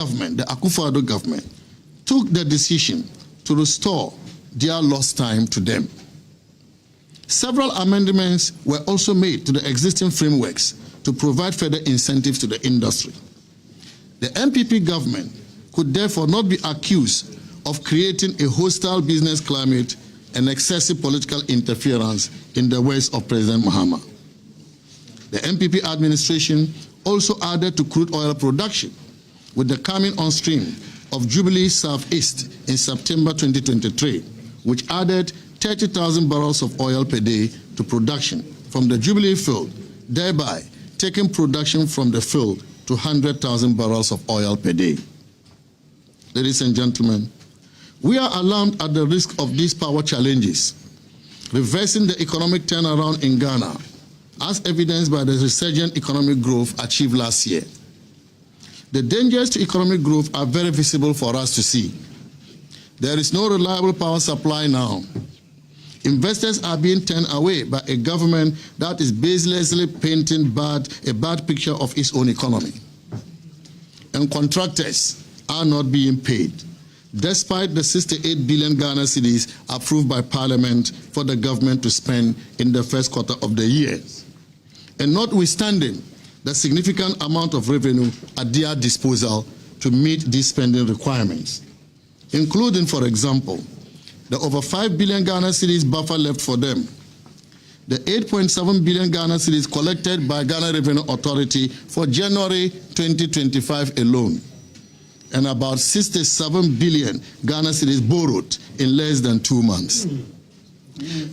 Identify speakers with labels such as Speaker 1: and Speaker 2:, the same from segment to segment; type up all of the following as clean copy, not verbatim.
Speaker 1: government, the Akufo-Addo government, took the decision to restore their lost time to them. Several amendments were also made to the existing frameworks to provide further incentives to the industry. The MPP government could therefore not be accused of creating a hostile business climate and excessive political interference in the ways of President Mahama. The MPP administration also added to crude oil production with the coming on stream of Jubilee Southeast in September 2023, which added 30,000 barrels of oil per day to production from the Jubilee field, thereby taking production from the field to 100,000 barrels of oil per day. Ladies and gentlemen, we are alarmed at the risk of these power challenges, reversing the economic turnaround in Ghana, as evidenced by the resurgent economic growth achieved last year. The dangers to economic growth are very visible for us to see. There is no reliable power supply now. Investors are being turned away by a government that is baselessly painting a bad picture of its own economy. And contractors are not being paid, despite the 68 billion Ghana cedis approved by Parliament for the government to spend in the first quarter of the year, and notwithstanding the significant amount of revenue at their disposal to meet these spending requirements, including, for example, the over 5 billion Ghana cedis buffer left for them, the 8.7 billion Ghana cedis collected by Ghana Revenue Authority for January 2025 alone, and about 67 billion Ghana cedis borrowed in less than 2 months.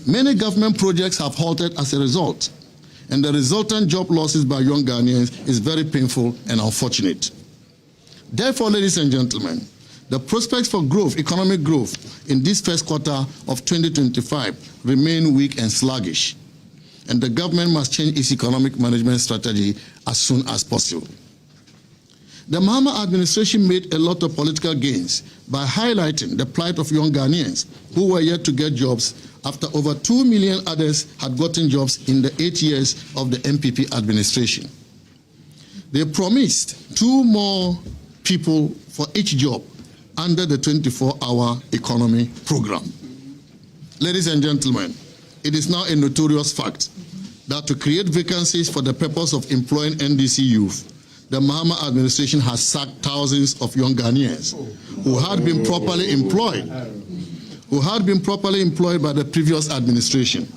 Speaker 1: Many government projects have halted as a result, and the resultant job losses by young Ghanaians is very painful and unfortunate. Therefore, ladies and gentlemen, the prospects for growth, economic growth, in this first quarter of 2025 remain weak and sluggish, and the government must change its economic management strategy as soon as possible. The Mahama administration made a lot of political gains by highlighting the plight of young Ghanaians who were yet to get jobs after over 2 million others had gotten jobs in the 8 years of the MPP administration. They promised 2 more people for each job under the 24-hour economy program. Ladies and gentlemen, it is now a notorious fact that to create vacancies for the purpose of employing NDC youth, the Mahama administration has sacked thousands of young Ghanaians who had been properly employed by the previous administration.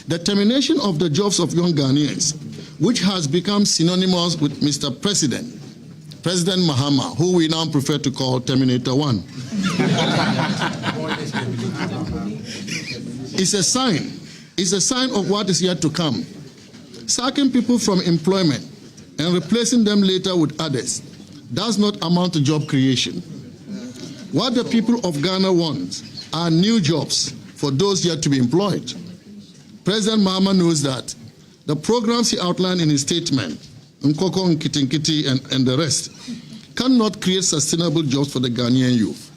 Speaker 1: The termination of the jobs of young Ghanaians, which has become synonymous with Mr. President Mahama, who we now prefer to call Terminator 1, is a sign of what is yet to come. Sacking people from employment and replacing them later with others does not amount to job creation. What the people of Ghana want are new jobs for those yet to be employed. President Mahama knows that. The programs he outlined in his statement, Nkoko, Nkitinkiti, and the rest, cannot create sustainable jobs for the Ghanaian youth.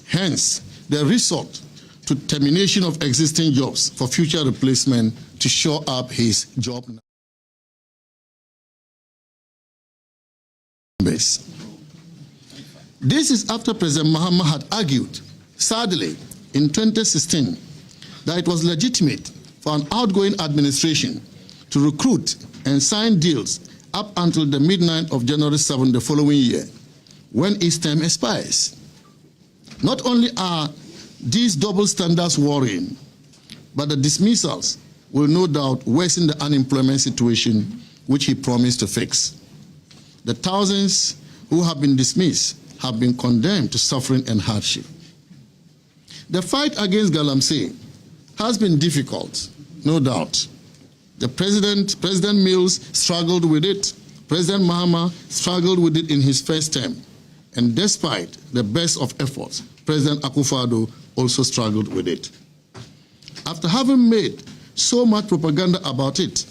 Speaker 1: Hence, the resort to termination of existing jobs for future replacement to shore up his job base. This is after President Mahama had argued, sadly, in 2016, that it was legitimate for an outgoing administration to recruit and sign deals up until the midnight of January 7 the following year, when its term expires. Not only are these double standards worrying, but the dismissals will no doubt worsen the unemployment situation which he promised to fix. The thousands who have been dismissed have been condemned to suffering and hardship. The fight against Galamsey has been difficult, no doubt. The President Mills struggled with it. President Mahama struggled with it in his first term. And despite the best of efforts, President Akufo-Addo also struggled with it. After having made so much propaganda about it,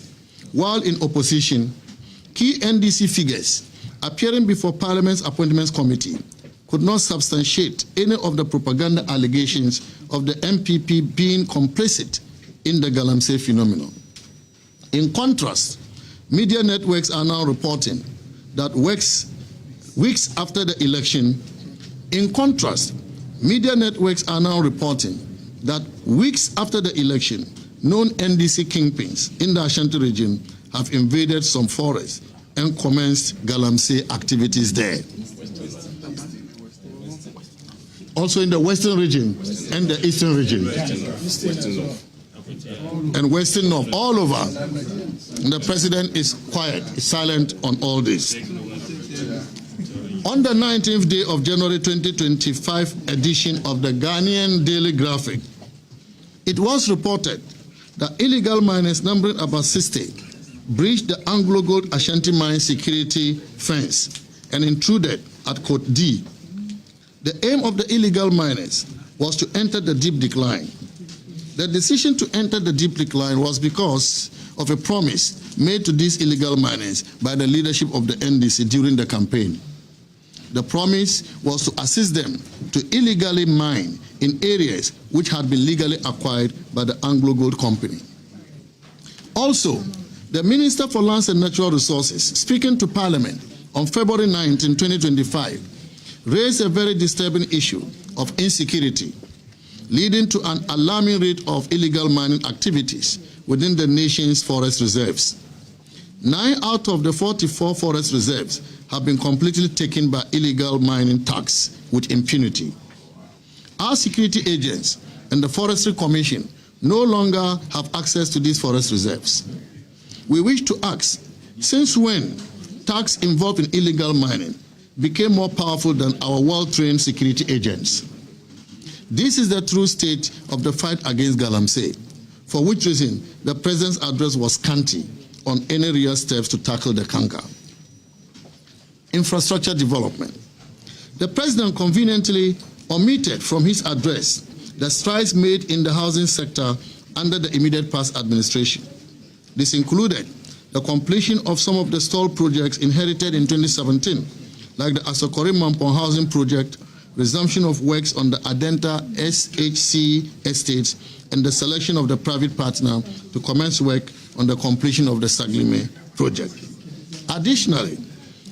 Speaker 1: while in opposition, key NDC figures appearing before Parliament's Appointments Committee could not substantiate any of the propaganda allegations of the MPP being complicit in the Galamsey phenomenon. In contrast, media networks are now reporting that works weeks after the election. In contrast, media networks are now reporting that weeks after the election, known NDC kingpins in the Ashanti region have invaded some forests and commenced galamsey activities there. Also in the western region and the eastern region. And western north, all over. And the president is quiet, is silent on all this. On the 19th day of January 2025 edition of the Ghanaian Daily Graphic, it was reported that illegal miners numbering about 60 breached the Anglo Gold Ashanti Mine security fence and intruded at Cote D. The aim of the illegal miners was to enter the deep decline. The decision to enter the deep decline was because of a promise made to these illegal miners by the leadership of the NDC during the campaign. The promise was to assist them to illegally mine in areas which had been legally acquired by the Anglo Gold Company. Also, the Minister for Lands and Natural Resources, speaking to Parliament on February 19, 2025, raised a very disturbing issue of insecurity, leading to an alarming rate of illegal mining activities within the nation's forest reserves. 9 out of the 44 forest reserves have been completely taken by illegal mining thugs with impunity. Our security agents and the Forestry Commission no longer have access to these forest reserves. We wish to ask, since when thugs involved in illegal mining became more powerful than our well-trained security agents? This is the true state of the fight against galamsey, for which reason the President's address was scanty on any real steps to tackle the canker. Infrastructure development. The President conveniently omitted from his address the strides made in the housing sector under the immediate past administration. This included the completion of some of the stalled projects inherited in 2017, like the Asokore Mampong housing project, resumption of works on the Adenta SHC estates, and the selection of the private partner to commence work on the completion of the Saglime project. Additionally,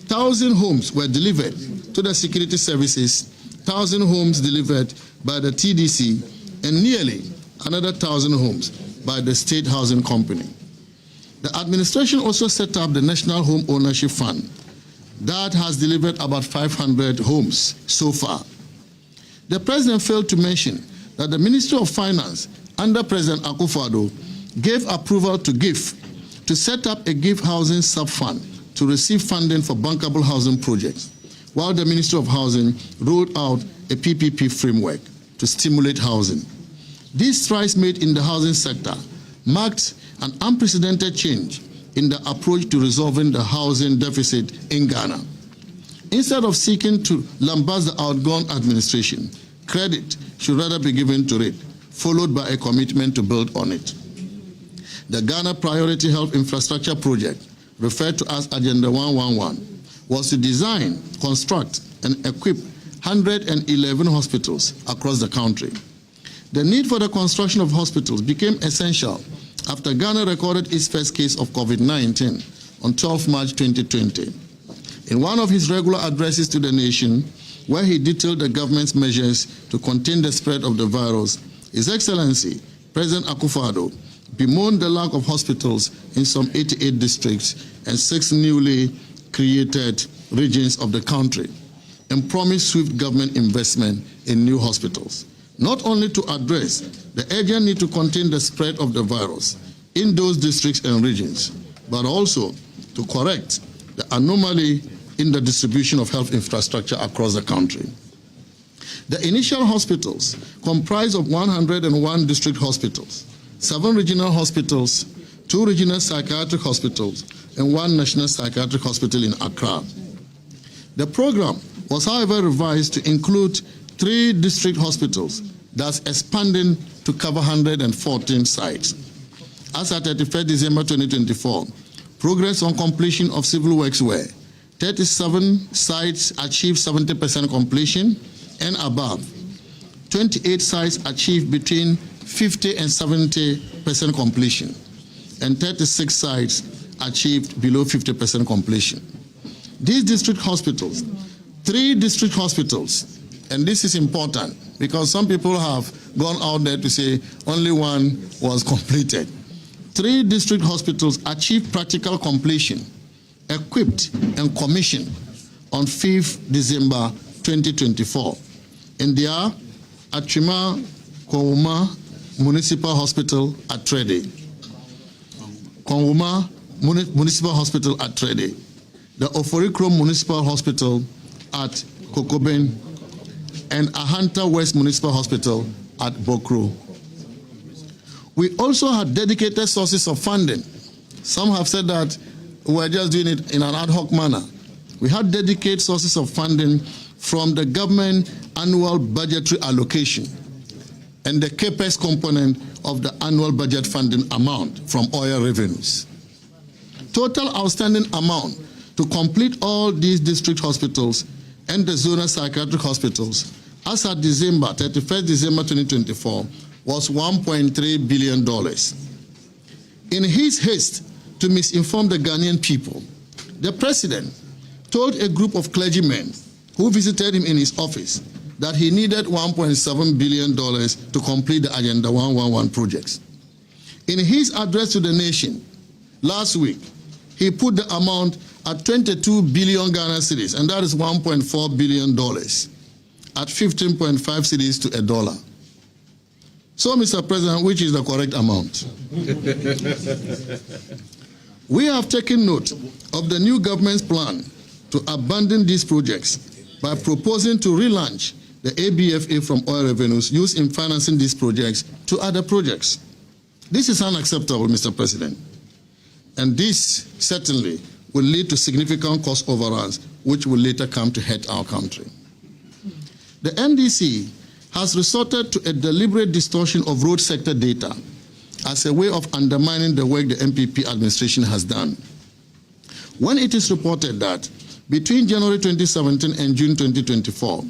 Speaker 1: 1,000 homes were delivered to the security services, 1,000 homes delivered by the TDC, and nearly another 1,000 homes by the State Housing Company. The administration also set up the National Home Ownership Fund that has delivered about 500 homes so far. The President failed to mention that the Ministry of Finance under President Akufo-Addo gave approval to GIF to set up a GIF housing sub-fund to receive funding for bankable housing projects, while the Ministry of Housing rolled out a PPP framework to stimulate housing. These strides made in the housing sector marked an unprecedented change in the approach to resolving the housing deficit in Ghana. Instead of seeking to lambast the outgone administration, credit should rather be given to it, followed by a commitment to build on it. The Ghana Priority Health Infrastructure Project, referred to as Agenda 111, was to design, construct, and equip 111 hospitals across the country. The need for the construction of hospitals became essential after Ghana recorded its first case of COVID-19 on 12 March 2020. In one of his regular addresses to the nation, where he detailed the government's measures to contain the spread of the virus, His Excellency, President Akufo-Addo, bemoaned the lack of hospitals in some 88 districts and 6 newly created regions of the country, and promised swift government investment in new hospitals, not only to address the urgent need to contain the spread of the virus in those districts and regions, but also to correct the anomaly in the distribution of health infrastructure across the country. The initial hospitals comprise of 101 district hospitals, 7 regional hospitals, 2 regional psychiatric hospitals, and 1 national psychiatric hospital in Accra. The program was, however, revised to include 3 district hospitals, thus expanding to cover 114 sites. As at 31 December 2024, progress on completion of civil works were 37 sites achieved 70% completion and above, 28 sites achieved between 50 and 70% completion, and 36 sites achieved below 50% completion. These district hospitals 3 district hospitals, and this is important because some people have gone out there to say only one was completed. 3 district hospitals achieved practical completion, equipped and commissioned on 5th December 2024. And they are Achima Konwuma Municipal Hospital at Trede, Konwuma Municipal Hospital at Trede, the Oforikrom Municipal Hospital at Kokoben, and Ahanta West Municipal Hospital at Bokro. We also had dedicated sources of funding. Some have said that we're just doing it in an ad hoc manner. We had dedicated sources of funding from the government annual budgetary allocation and the CAPEX component of the annual budget funding amount from oil revenues. Total outstanding amount to complete all these district hospitals and the zonal psychiatric hospitals as at December 31st December 2024 was $1.3 billion. In his haste to misinform the Ghanaian people, the president told a group of clergymen who visited him in his office that he needed $1.7 billion to complete the Agenda 111 projects. In his address to the nation last week, he put the amount at 22 billion Ghana cedis, and that is $1.4 billion, at 15.5 cedis to $1. So, Mr. President, which is the correct amount? We have taken note of the new government's plan to abandon these projects by proposing to relaunch the ABFA from oil revenues used in financing these projects to other projects. This is unacceptable, Mr. President, and this certainly will lead to significant cost overruns, which will later come to hurt our country. The NDC has resorted to a deliberate distortion of road sector data as a way of undermining the work the MPP administration has done. When it is reported that between January 2017 and June 2024,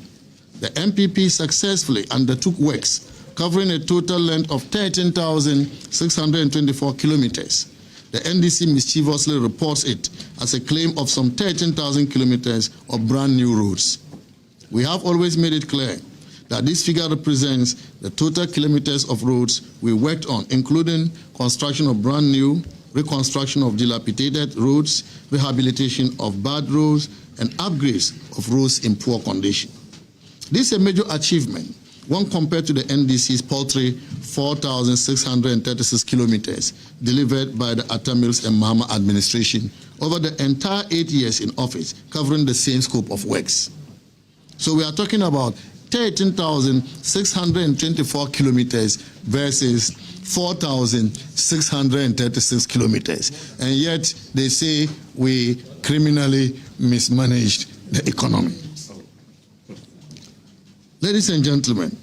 Speaker 1: the MPP successfully undertook works covering a total length of 13,624 kilometers, the NDC mischievously reports it as a claim of some 13,000 kilometers of brand new roads. We have always made it clear that this figure represents the total kilometers of roads we worked on, including construction of brand new, reconstruction of dilapidated roads, rehabilitation of bad roads, and upgrades of roads in poor condition. This is a major achievement when compared to the NDC's paltry 4,636 kilometers delivered by the Atta Mills and Mahama administration over the entire 8 years in office, covering the same scope of works. So we are talking about 13,624 kilometers versus 4,636 kilometers. And yet they say we criminally mismanaged the economy. Ladies and gentlemen,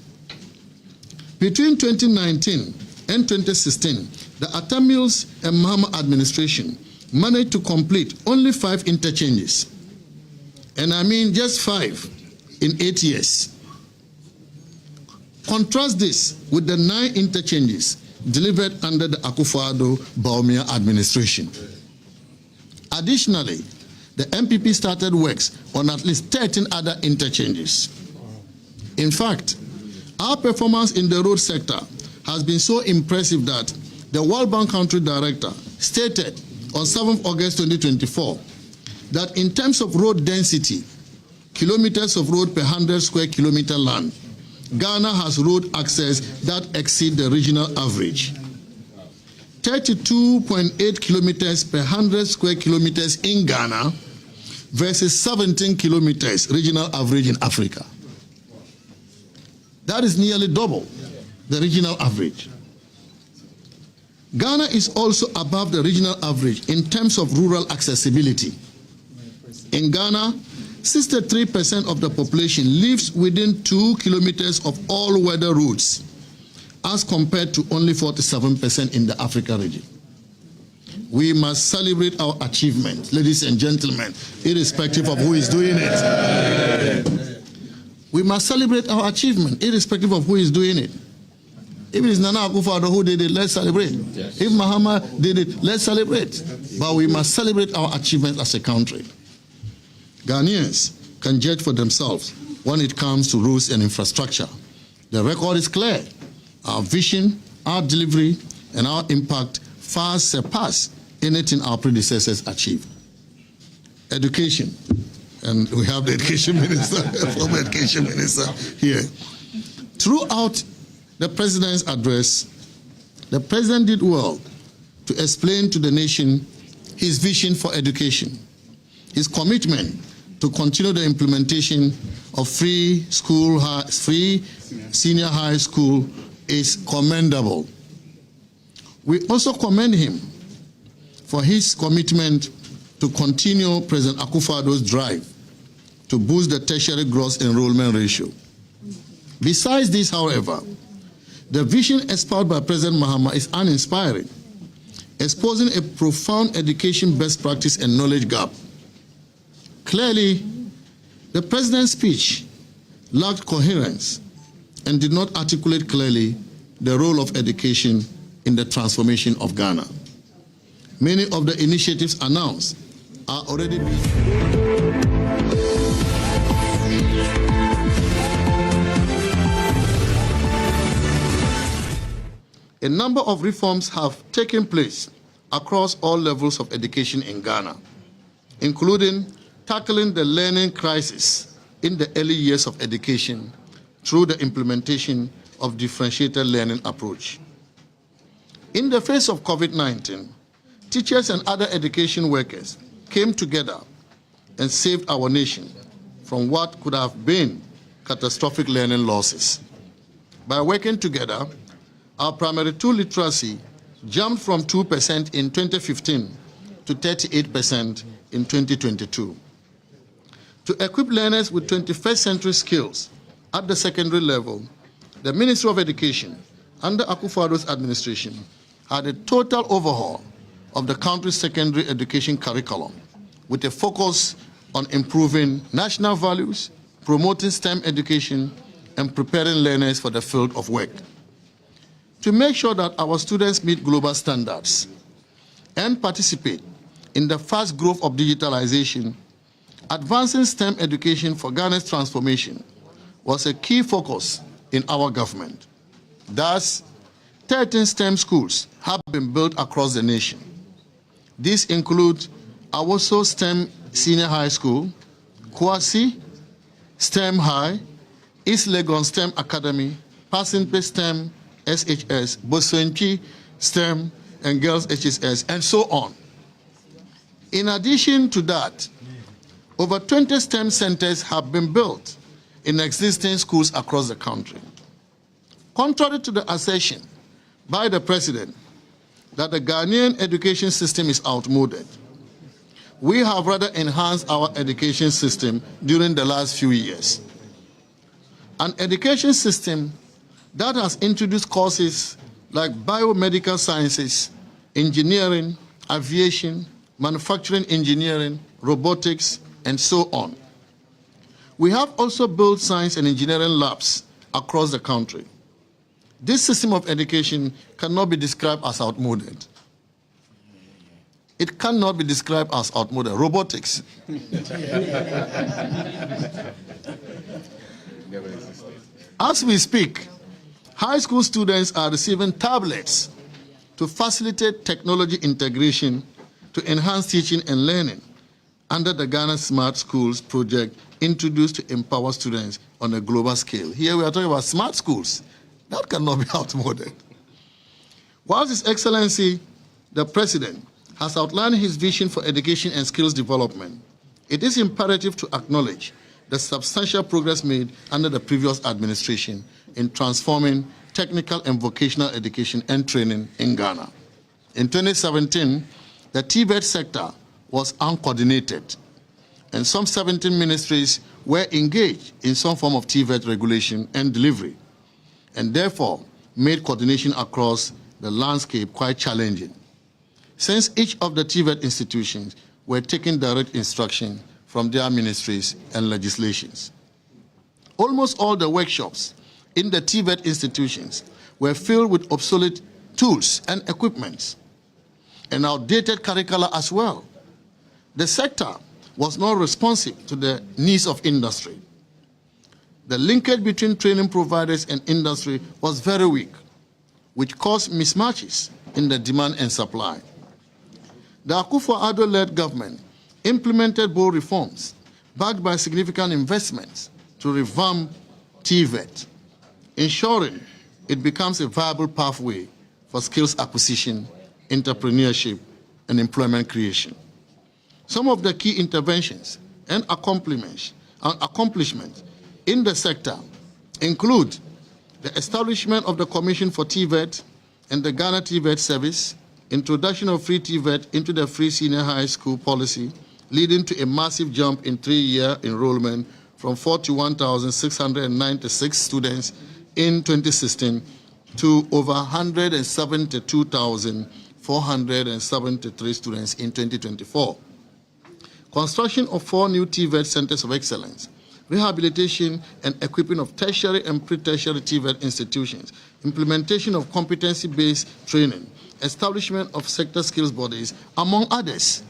Speaker 1: between 2019 and 2016, the Atta Mills and Mahama administration managed to complete only 5 interchanges. And I mean just 5 in 8 years. Contrast this with the 9 interchanges delivered under the Akufo-Addo-Bawumia administration. Additionally, the MPP started works on at least 13 other interchanges. In fact, our performance in the road sector has been so impressive that the World Bank Country Director stated on 7th August 2024 that in terms of road density, kilometers of road per 100 square kilometer land, Ghana has road access that exceed the regional average. 32.8 kilometers per 100 square kilometers in Ghana versus 17 kilometers regional average in Africa. That is nearly double the regional average. Ghana is also above the regional average in terms of rural accessibility. In Ghana, 63% of the population lives within 2 kilometers of all-weather roads, as compared to only 47% in the Africa region. We must celebrate our achievement, ladies and gentlemen, irrespective of who is doing it. We must celebrate our achievement, irrespective of who is doing it. If it is Nana Akufo-Addo who did it, let's celebrate. Yes. If Mahama did it, let's celebrate. But we must celebrate our achievement as a country. Ghanaians can judge for themselves when it comes to rules and infrastructure. The record is clear. Our vision, our delivery, and our impact far surpass anything our predecessors achieved. Education, and we have the education minister, former education minister here. Throughout the president's address, the president did well to explain to the nation his vision for education, his commitment to continue the implementation of free senior high school is commendable. We also commend him for his commitment to continue President Akufo-Addo's drive to boost the tertiary gross enrollment ratio. Besides this, however, the vision espoused by President Mahama is uninspiring, exposing a profound education best practice and knowledge gap. Clearly, the president's speech lacked coherence and did not articulate clearly the role of education in the transformation of Ghana. Many of the initiatives announced are already being... A number of reforms have taken place across all levels of education in Ghana, including tackling the learning crisis in the early years of education through the implementation of differentiated learning approach. In the face of COVID-19, teachers and other education workers came together and saved our nation from what could have been catastrophic learning losses. By working together, our primary two literacy jumped from 2% in 2015 to 38% in 2022. To equip learners with 21st century skills at the secondary level, the Ministry of Education, under Akufo-Addo's administration, had a total overhaul of the country's secondary education curriculum with a focus on improving national values, promoting STEM education, and preparing learners for the field of work. To make sure that our students meet global standards and participate in the fast growth of digitalization, advancing STEM education for Ghana's transformation was a key focus in our government. Thus, 13 STEM schools have been built across the nation. These include Awoso STEM Senior High School, Kwasi STEM High, East Legon STEM Academy, Pasimpe STEM SHS, Bosenchi STEM and Girls HSS, and so on. In addition to that, over 20 STEM centers have been built in existing schools across the country. Contrary to the assertion by the president that the Ghanaian education system is outmoded, we have rather enhanced our education system during the last few years. An education system that has introduced courses like biomedical sciences, engineering, aviation, manufacturing engineering, robotics, and so on. We have also built science and engineering labs across the country. This system of education cannot be described as outmoded. It cannot be described as outmoded. Robotics. As we speak, high school students are receiving tablets to facilitate technology integration to enhance teaching and learning under the Ghana Smart Schools project introduced to empower students on a global scale. Here we are talking about smart schools. That cannot be outmoded. Whilst His Excellency, the President, has outlined his vision for education and skills development, it is imperative to acknowledge the substantial progress made under the previous administration in transforming technical and vocational education and training in Ghana. In 2017, the TVET sector was uncoordinated, and some 17 ministries were engaged in some form of TVET regulation and delivery, and therefore made coordination across the landscape quite challenging, since each of the TVET institutions were taking direct instruction from their ministries and legislations. Almost all the workshops in the TVET institutions were filled with obsolete tools and equipment, and outdated curricula as well. The sector was not responsive to the needs of industry. The linkage between training providers and industry was very weak, which caused mismatches in the demand and supply. The Akufo-Addo-led government implemented bold reforms backed by significant investments to revamp TVET, ensuring it becomes a viable pathway for skills acquisition, entrepreneurship, and employment creation. Some of the key interventions and accomplishments in the sector include the establishment of the Commission for TVET and the Ghana TVET Service, introduction of free TVET into the free senior high school policy, leading to a massive jump in 3-year enrollment from 41,696 students in 2016 to over 172,473 students in 2024. Construction of 4 new TVET centers of excellence, rehabilitation and equipping of tertiary and pre-tertiary TVET institutions, implementation of competency-based training, establishment of sector skills bodies, among others.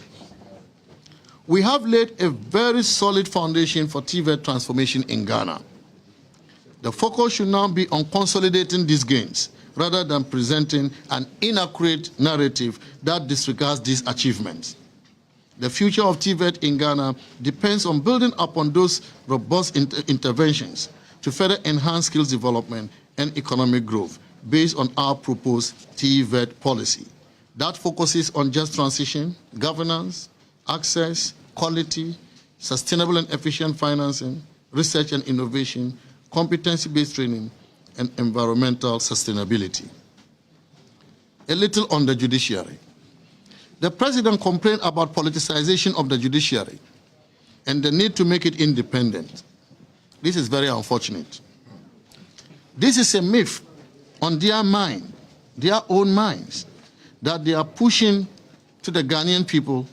Speaker 1: We have laid a very solid foundation for TVET transformation in Ghana. The focus should now be on consolidating these gains rather than presenting an inaccurate narrative that disregards these achievements. The future of TVET in Ghana depends on building upon those robust interventions to further enhance skills development and economic growth based on our proposed TVET policy that focuses on just transition, governance, access, quality, sustainable and efficient financing, research and innovation, competency-based training, and environmental sustainability. A little on the judiciary. The president complained about politicization of the judiciary and the need to make it independent. This is very unfortunate. This is a myth on their mind, their own minds, that they are pushing to the Ghanaian people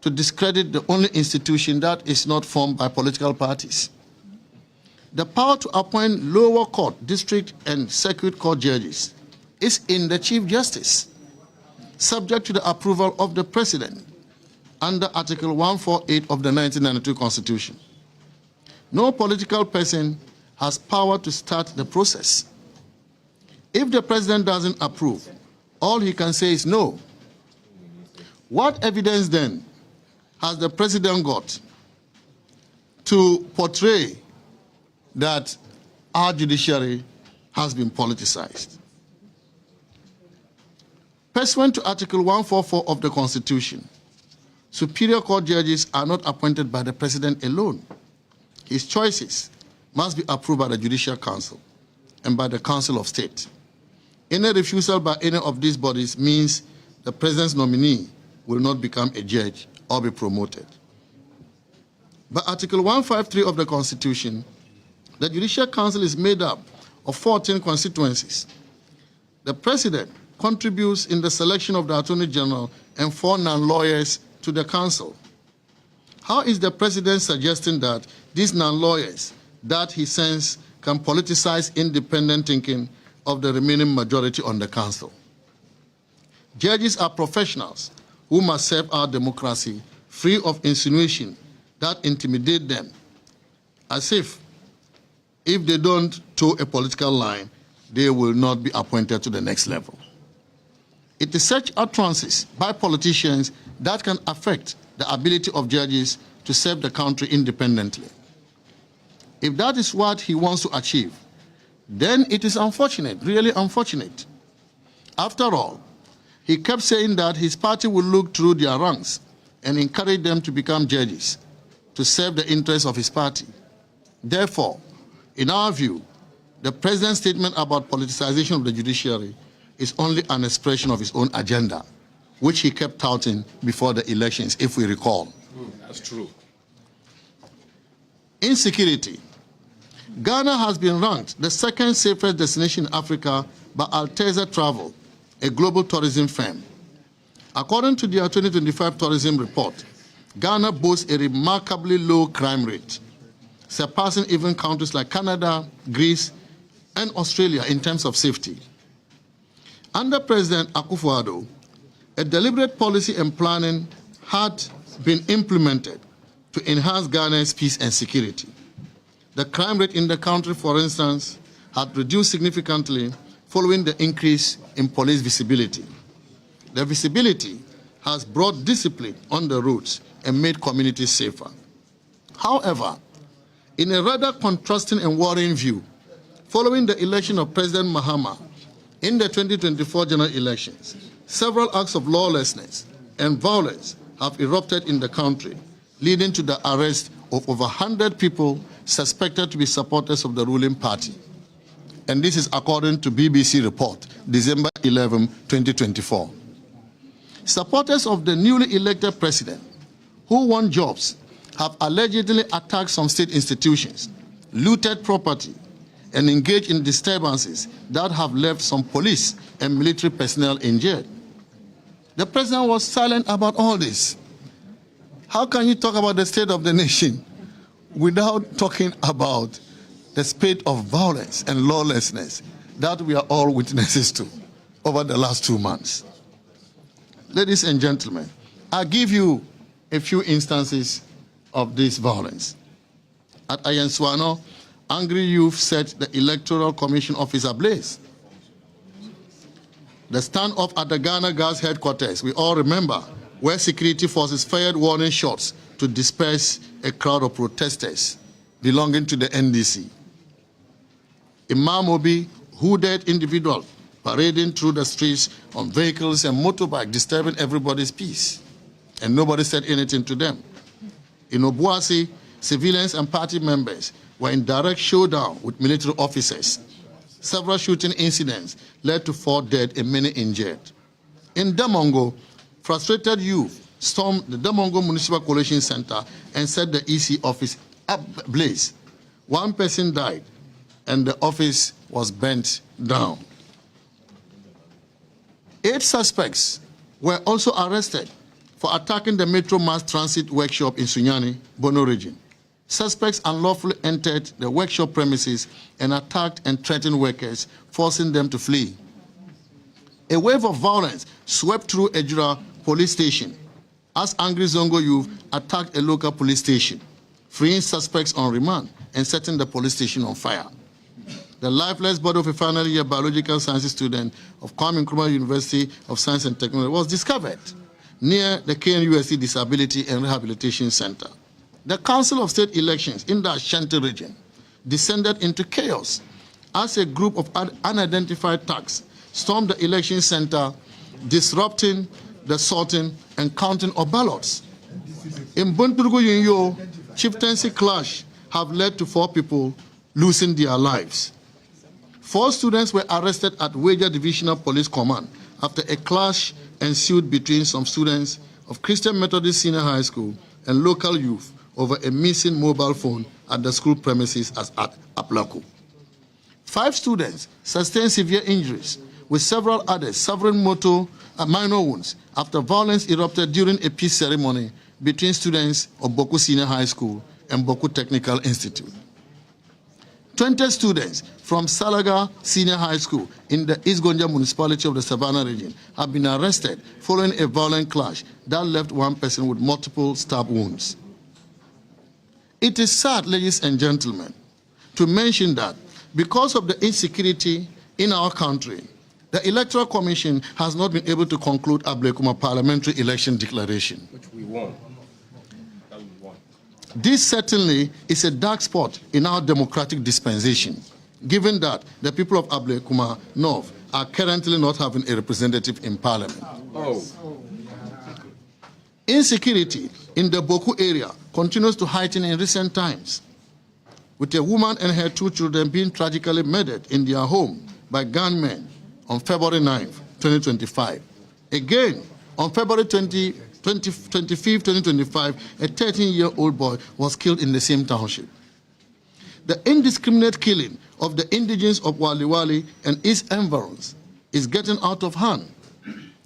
Speaker 1: to discredit the only institution that is not formed by political parties. The power to appoint lower court, district, and circuit court judges is in the Chief Justice, subject to the approval of the President under Article 148 of the 1992 Constitution. No political person has power to start the process. If the President doesn't approve, all he can say is no. What evidence then has the President got to portray that our judiciary has been politicized? Pursuant to Article 144 of the Constitution, superior court judges are not appointed by the President alone. His choices must be approved by the Judicial Council and by the Council of State. Any refusal by any of these bodies means the President's nominee will not become a judge or be promoted. By Article 153 of the Constitution, the Judicial Council is made up of 14 constituencies. The President contributes in the selection of the Attorney General and 4 non-lawyers to the Council. How is the President suggesting that these non-lawyers that he sends can politicize independent thinking of the remaining majority on the Council? Judges are professionals who must serve our democracy free of insinuation that intimidate them, as if they don't toe a political line, they will not be appointed to the next level. It is such utterances by politicians that can affect the ability of judges to serve the country independently. If that is what he wants to achieve, then it is unfortunate, really unfortunate. After all, he kept saying that his party will look through their ranks and encourage them to become judges, to serve the interests of his party. Therefore, in our view, the President's statement about politicization of the judiciary is only an expression of his own agenda, which he kept touting before the elections, if we recall.
Speaker 2: That's true.
Speaker 1: Insecurity. Ghana has been ranked the 2nd safest destination in Africa by Alteza Travel, a global tourism firm. According to their 2025 tourism report, Ghana boasts a remarkably low crime rate, surpassing even countries like Canada, Greece, and Australia in terms of safety. Under President Akufo-Addo, a deliberate policy and planning had been implemented to enhance Ghana's peace and security. The crime rate in the country, for instance, had reduced significantly following the increase in police visibility. The visibility has brought discipline on the roads and made communities safer. However, in a rather contrasting and worrying view, following the election of President Mahama in the 2024 general elections, several acts of lawlessness and violence have erupted in the country, leading to the arrest of over 100 people suspected to be supporters of the ruling party. And this is according to BBC report, December 11, 2024. Supporters of the newly elected president, who won jobs, have allegedly attacked some state institutions, looted property, and engaged in disturbances that have left some police and military personnel injured. The president was silent about all this. How can you talk about the state of the nation without talking about the spate of violence and lawlessness that we are all witnesses to over the last 2 months? Ladies and gentlemen, I'll give you a few instances of this violence. At Ayanswano, angry youth set the Electoral Commission office ablaze. The standoff at the Ghana Gas headquarters, we all remember, where security forces fired warning shots to disperse a crowd of protesters belonging to the NDC. Imam Obi, hooded individual, parading through the streets on vehicles and motorbikes, disturbing everybody's peace, and nobody said anything to them. In Obuasi, civilians and party members were in direct showdown with military officers. Several shooting incidents led to 4 dead and many injured. In Damongo, frustrated youth stormed the Damongo Municipal Coalition Center and set the EC office ablaze. 1 person died, and the office was burnt down. 8 suspects were also arrested for attacking the Metro Mass Transit workshop in Sunyani, Bono region. Suspects unlawfully entered the workshop premises and attacked and threatened workers, forcing them to flee. A wave of violence swept through Ejura police station as angry Zongo youth attacked a local police station, freeing suspects on remand and setting the police station on fire. The lifeless body of a final year biological sciences student of Kwame Nkrumah University of Science and Technology was discovered near the KNUST Disability and Rehabilitation Center. The Council of State Elections in the Ashanti region descended into chaos as a group of unidentified thugs stormed the election center, disrupting the sorting and counting of ballots. In Bunturugu Yunyo, chieftaincy clash have led to 4 people losing their lives. 4 students were arrested at Wager Divisional Police Command after a clash ensued between some students of Christian Methodist Senior High School and local youth over a missing mobile phone at the school premises at Aplaku. 5 students sustained severe injuries, with several others suffering minor wounds after violence erupted during a peace ceremony between students of Boku Senior High School and Boku Technical Institute. 20 students from Salaga Senior High School in the East Gonja municipality of the Savannah region have been arrested following a violent clash that left 1 person with multiple stab wounds. It is sad, ladies and gentlemen, to mention that because of the insecurity in our country, the Electoral Commission has not been able to conclude Ablekuma parliamentary election declaration. Which we won. This certainly is a dark spot in our democratic dispensation, given that the people of Ablekuma North are currently not having a representative in parliament. Oh. Insecurity in the Boku area continues to heighten in recent times, with a woman and her 2 children being tragically murdered in their home by gunmen on February 9, 2025. Again, on February 25, 2025, a 13-year-old boy was killed in the same township. The indiscriminate killing of the indigenes of Waliwali and its environs is getting out of hand,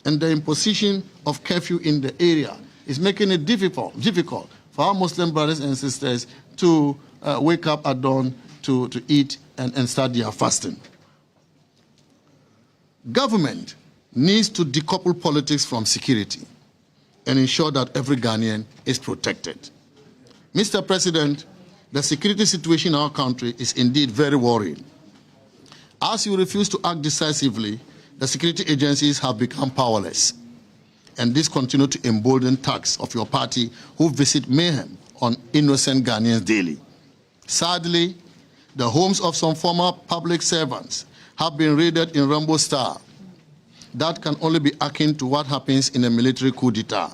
Speaker 1: and the imposition of curfew in the area is making it difficult for our Muslim brothers and sisters to wake up at dawn to eat and start their fasting. Government needs to decouple politics from security and ensure that every Ghanaian is protected. Mr. President, the security situation in our country is indeed very worrying. As you refuse to act decisively, the security agencies have become powerless. And this continues to embolden thugs of your party who visit mayhem on innocent Ghanaians daily. Sadly, the homes of some former public servants have been raided in Rainbow style. That can only be akin to what happens in a military coup d'etat.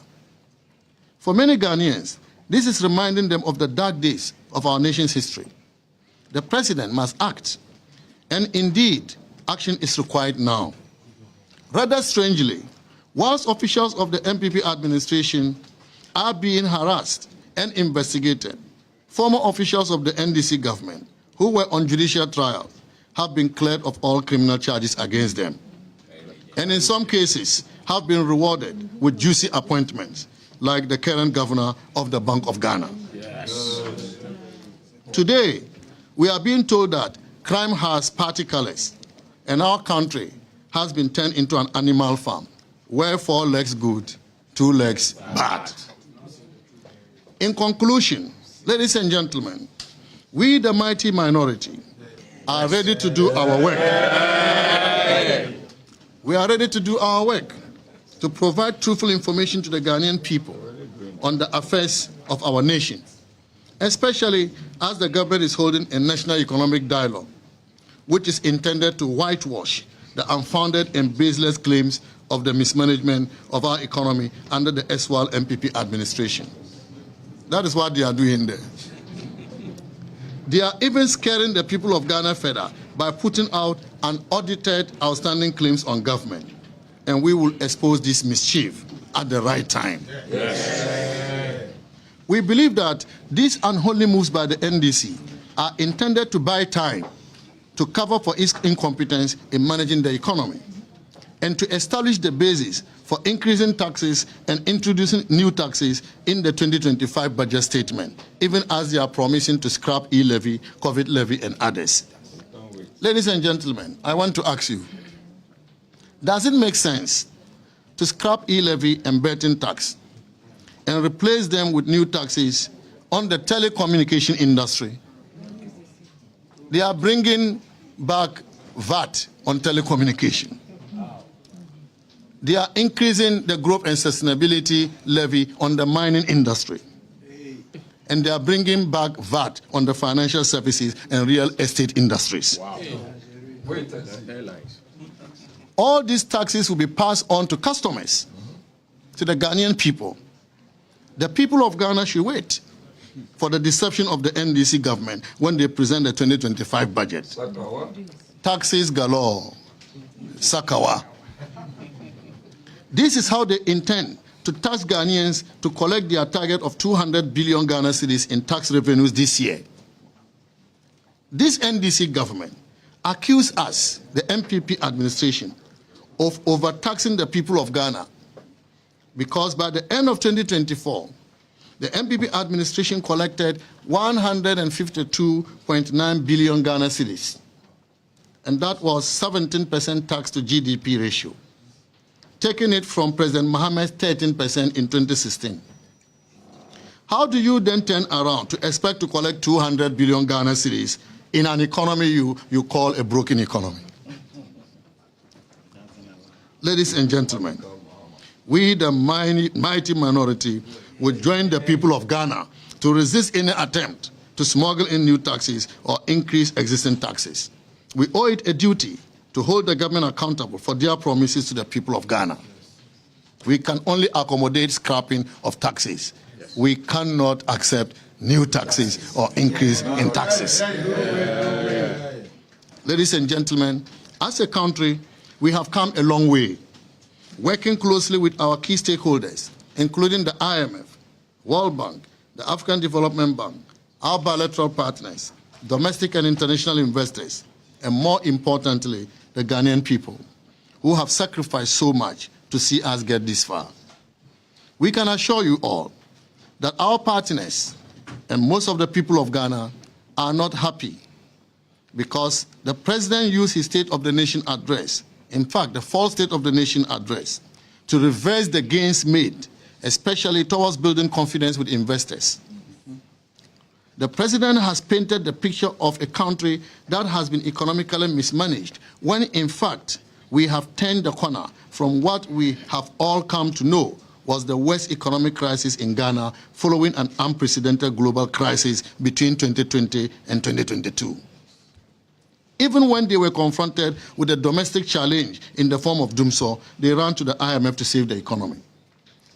Speaker 1: For many Ghanaians, this is reminding them of the dark days of our nation's history. The president must act, and indeed, action is required now. Rather strangely, whilst officials of the MPP administration are being harassed and investigated, former officials of the NDC government who were on judicial trial have been cleared of all criminal charges against them, and in some cases have been rewarded with juicy appointments, like the current governor of the Bank of Ghana. Yes. Today, we are being told that crime has party colors, and our country has been turned into an animal farm, where 4 legs good, 2 legs bad. In conclusion, ladies and gentlemen, we, the mighty minority, are ready to do our work. We are ready to do our work, to provide truthful information to the Ghanaian people on the affairs of our nation, especially as the government is holding a national economic dialogue, which is intended to whitewash the unfounded and baseless claims of the mismanagement of our economy under the SWAL MPP administration. That is what they are doing there. They are even scaring the people of Ghana further by putting out unaudited outstanding claims on government. And we will expose this mischief at the right time. Yes. We believe that these unholy moves by the NDC are intended to buy time to cover for its incompetence in managing the economy and to establish the basis for increasing taxes and introducing new taxes in the 2025 budget statement, even as they are promising to scrap e-levy, COVID levy, and others. Ladies and gentlemen, I want to ask you, does it make sense to scrap e-levy and betting tax and replace them with new taxes on the telecommunication industry? They are bringing back VAT on telecommunication. They are increasing the growth and sustainability levy on the mining industry. And they are bringing back VAT on the financial services and real estate industries. Wow. All these taxes will be passed on to customers, to the Ghanaian people. The people of Ghana should wait for the deception of the NDC government when they present the 2025 budget. Sakawa. Taxes galore. Sakawa. This is how they intend to tax Ghanaians to collect their target of 200 billion Ghana cedis in tax revenues this year. This NDC government accused us, the MPP administration, of overtaxing the people of Ghana, because by the end of 2024, the MPP administration collected 152.9 billion Ghana cedis, and that was 17% tax to GDP ratio, taking it from President Mahama's 13% in 2016. How do you then turn around to expect to collect 200 billion Ghana cedis in an economy you call a broken economy? Ladies and gentlemen, we, the mighty minority, will join the people of Ghana to resist any attempt to smuggle in new taxes or increase existing taxes. We owe it a duty to hold the government accountable for their promises to the people of Ghana. We can only accommodate scrapping of taxes. Yes. We cannot accept new taxes or increase in taxes. Ladies and gentlemen, as a country, we have come a long way, working closely with our key stakeholders, including the IMF, World Bank, the African Development Bank, our bilateral partners, domestic and international investors, and more importantly, the Ghanaian people, who have sacrificed so much to see us get this far. We can assure you all that our partners and most of the people of Ghana are not happy because the president used his State of the Nation address, in fact, the false State of the Nation address, to reverse the gains made, especially towards building confidence with investors. The president has painted the picture of a country that has been economically mismanaged, when in fact we have turned the corner from what we have all come to know was the worst economic crisis in Ghana following an unprecedented global crisis between 2020 and 2022. Even when they were confronted with a domestic challenge in the form of doomsday, they ran to the IMF to save the economy.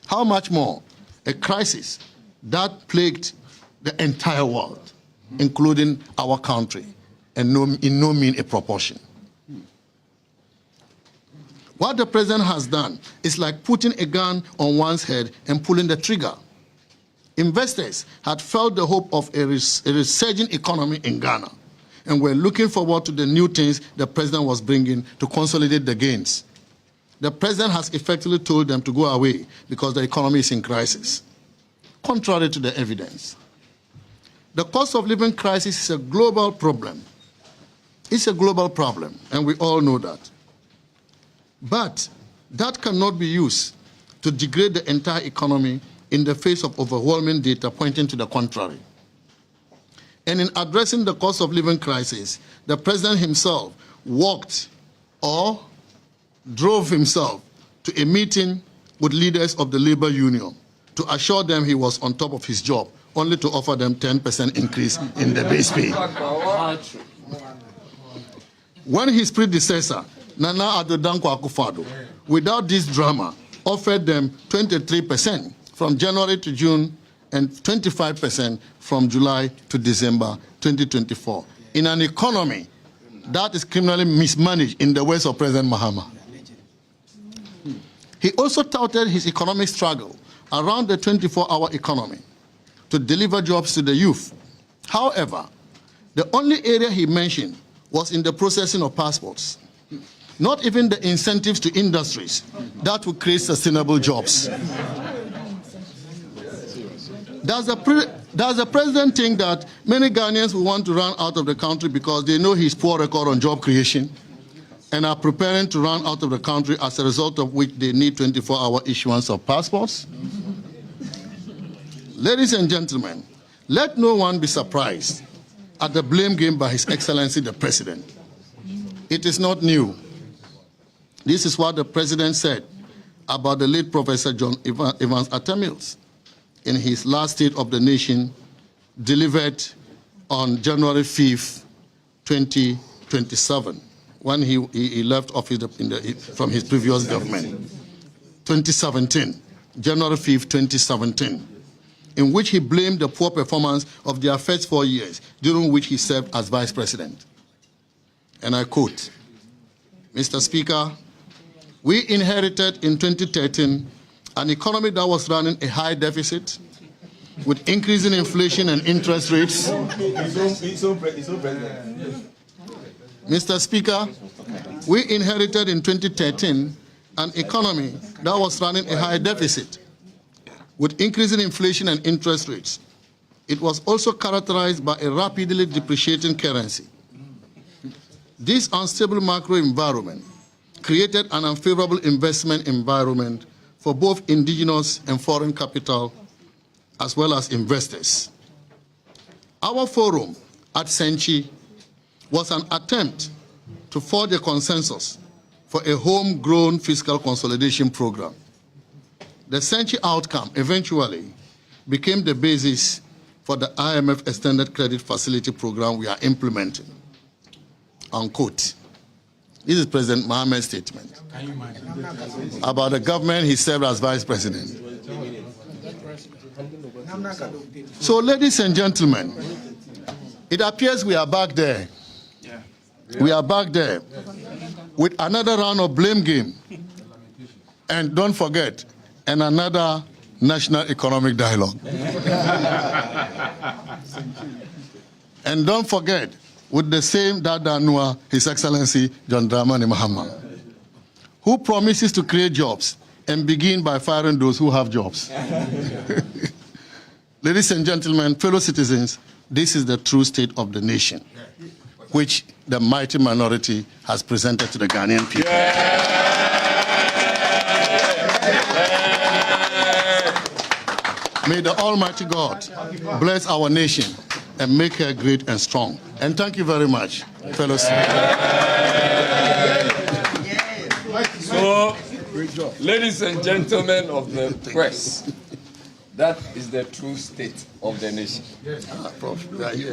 Speaker 1: How much more a crisis that plagued the entire world, including our country, and in no mean a proportion. What the president has done is like putting a gun on one's head and pulling the trigger. Investors had felt the hope of a resurging economy in Ghana and were looking forward to the new things the president was bringing to consolidate the gains. The president has effectively told them to go away because the economy is in crisis, contrary to the evidence. The cost of living crisis is a global problem. It's a global problem, and we all know that. But that cannot be used to degrade the entire economy in the face of overwhelming data pointing to the contrary. And in addressing the cost of living crisis, the president himself walked or drove himself to a meeting with leaders of the labor union to assure them he was on top of his job, only to offer them 10% increase in the base pay. When his predecessor, Nana Addo Dankwa Akufo-Addo, without this drama, offered them 23% from January to June and 25% from July to December 2024, in an economy that is criminally mismanaged in the words of President Mahama. He also touted his economic struggle around the 24-hour economy to deliver jobs to the youth. However, the only area he mentioned was in the processing of passports. Not even the incentives to industries that will create sustainable jobs. Does the president think that many Ghanaians will want to run out of the country because they know his poor record on job creation and are preparing to run out of the country as a result of which they need 24-hour issuance of passports? Ladies and gentlemen, let no one be surprised at the blame game by His Excellency the President. It is not new. This is what the President said about the late Professor John Evans Atta Mills in his last State of the Nation delivered on January 5th, 2027, when he left office from his previous government. 2017, January 5th, 2017, in which he blamed the poor performance of their first 4 years, during which he served as Vice President. And I quote, Mr. Speaker, we inherited in 2013 an economy that was running a high deficit with increasing inflation and interest rates. Mr. Speaker, we inherited in 2013 an economy that was running a high deficit with increasing inflation and interest rates. It was also characterized by a rapidly depreciating currency. This unstable macro environment created an unfavorable investment environment for both indigenous and foreign capital, as well as investors. Our forum at Senchi was an attempt to forge a consensus for a homegrown fiscal consolidation program. The Senchi outcome eventually became the basis for the IMF Extended Credit Facility program we are implementing. Unquote. This is President Mahama's statement about the government he served as Vice President. So, ladies and gentlemen, it appears we are back there. We are back there with another round of blame game. And don't forget, and another national economic dialogue. And don't forget, with the same Dada Nua, His Excellency John Dramani Mahama, who promises to create jobs and begin by firing those who have jobs. Ladies and gentlemen, fellow citizens, this is the true state of the nation, which the mighty minority has presented to the Ghanaian people. May the Almighty God bless our nation and make her great and strong. And thank you very much, fellows.
Speaker 2: So, ladies and gentlemen of the press, that is the true state of the nation.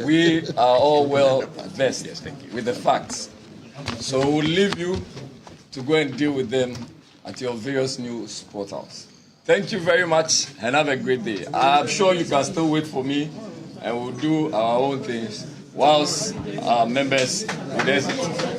Speaker 2: We are all well versed with the facts. So we'll leave you to go and deal with them at your various news portals. Thank you very much and have a great day. I'm sure you can still wait for me and we'll do our own things whilst our members will exit.